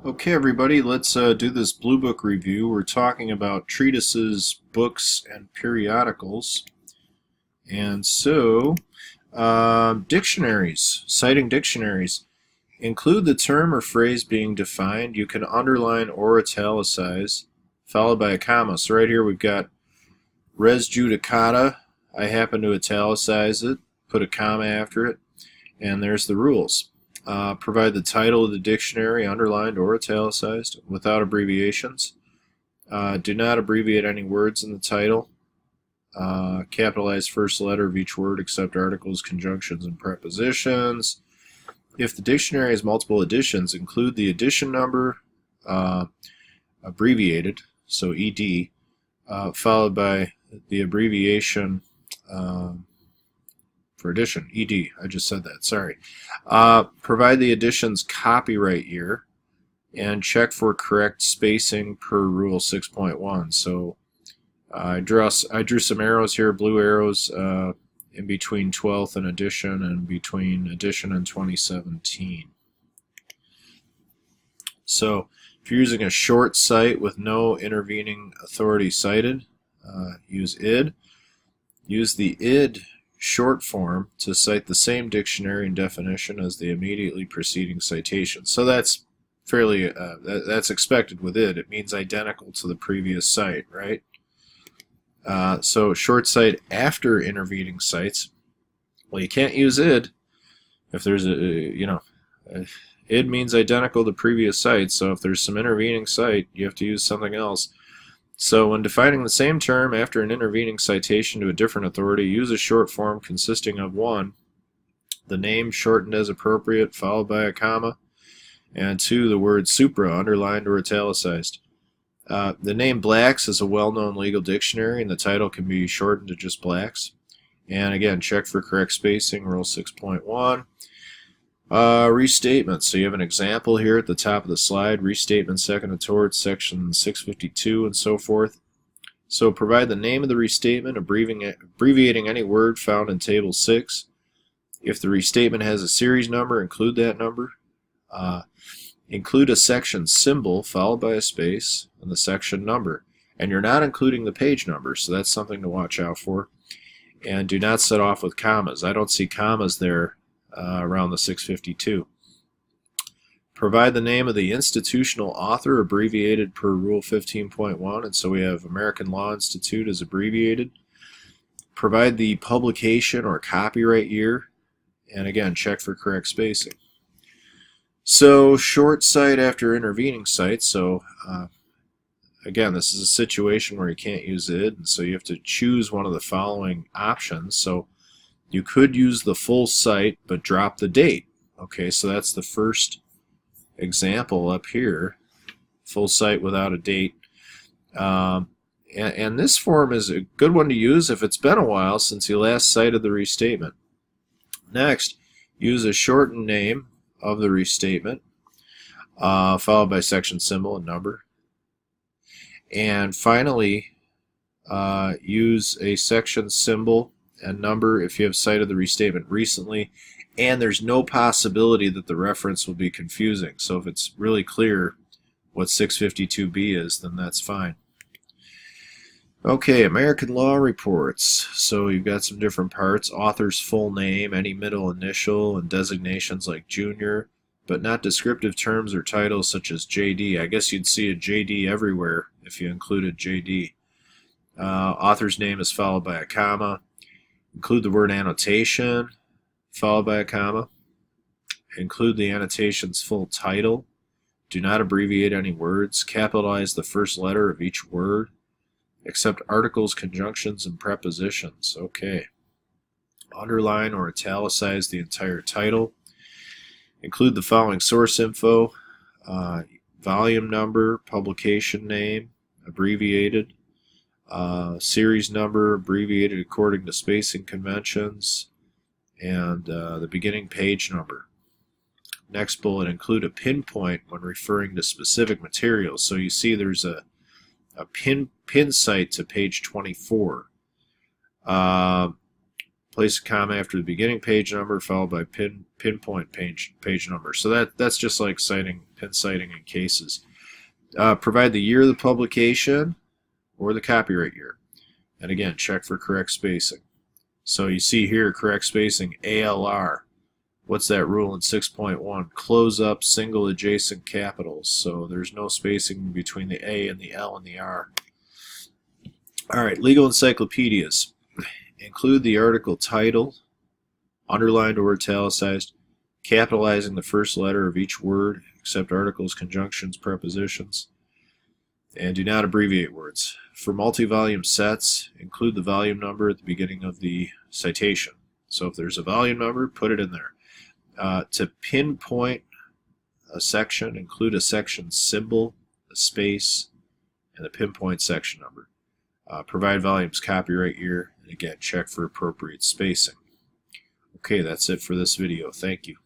Okay, everybody, let's do this Blue Book review. We're talking about treatises, books, and periodicals. And so, dictionaries, citing dictionaries. Include the term or phrase being defined. You can underline or italicize, followed by a comma. So right here we've got res judicata. I happen to italicize it, put a comma after it, and there's the rules. Provide the title of the dictionary, underlined or italicized, without abbreviations. Do not abbreviate any words in the title. Capitalize first letter of each word except articles, conjunctions, and prepositions. If the dictionary has multiple editions, include the edition number, abbreviated, so ED, followed by the abbreviation for edition, ED. I just said that, sorry. Provide the edition's copyright year and check for correct spacing per Rule 6.1. So I drew some arrows here, blue arrows in between 12th and edition and between edition and 2017. So if you're using a short cite with no intervening authority cited, use id. Use the id short form to cite the same dictionary and definition as the immediately preceding citation. So that's fairly that's expected with id. It means identical to the previous cite, right? So short cite after intervening cites. Well, you can't use id if there's id means identical to previous cite. So if there's some intervening cite, you have to use something else. So when defining the same term after an intervening citation to a different authority, use a short form consisting of 1, the name shortened as appropriate, followed by a comma, and 2, the word supra, underlined or italicized. The name Blacks is a well-known legal dictionary, and the title can be shortened to just Blacks. And again, check for correct spacing, Rule 6.1. Restatement. So you have an example here at the top of the slide. Restatement second towards section 652 and so forth. So provide the name of the restatement, abbreviating any word found in Table 6. If the restatement has a series number, include that number. Include a section symbol followed by a space and the section number. And you're not including the page number, so that's something to watch out for. And do not set off with commas. I don't see commas there around the 652. Provide the name of the institutional author, abbreviated per Rule 15.1, and so we have American Law Institute is abbreviated. Provide the publication or copyright year, and again, check for correct spacing. So short cite after intervening cite, so again, this is a situation where you can't use id, and so you have to choose one of the following options. So you could use the full cite but drop the date. Okay, so that's the first example up here, full cite without a date. And this form is a good one to use if it's been a while since you last cited the restatement. Next, use a shortened name of the restatement, followed by section symbol and number. And finally, use a section symbol and number if you have cited the restatement recently, and there's no possibility that the reference will be confusing. So if it's really clear what 652B is, then that's fine. Okay, American Law Reports. So you've got some different parts. Author's full name, any middle initial, and designations like junior, but not descriptive terms or titles such as JD. I guess you'd see a JD everywhere if you included JD. Author's name is followed by a comma. Include the word annotation, followed by a comma. Include the annotation's full title. Do not abbreviate any words. Capitalize the first letter of each word, except articles, conjunctions, and prepositions. Okay. Underline or italicize the entire title. Include the following source info, volume number, publication name, abbreviated, series number, abbreviated according to spacing conventions, and the beginning page number. Next bullet, include a pinpoint when referring to specific materials. So you see there's a pin cite to page 24. Place a comma after the beginning page number followed by pinpoint page number. So that's just like citing pin citing in cases. Provide the year of the publication or the copyright year. And again, check for correct spacing. So you see here, correct spacing, ALR. What's that rule in 6.1? Close up single adjacent capitals. So there's no spacing between the A and the L and the R. Alright, legal encyclopedias. Include the article title, underlined or italicized, capitalizing the first letter of each word, except articles, conjunctions, prepositions, and do not abbreviate words. For multi-volume sets, include the volume number at the beginning of the citation. So if there's a volume number, put it in there. To pinpoint a section, include a section symbol, a space, and the pinpoint section number. Provide volumes, copyright year, and again, check for appropriate spacing. Okay, that's it for this video. Thank you.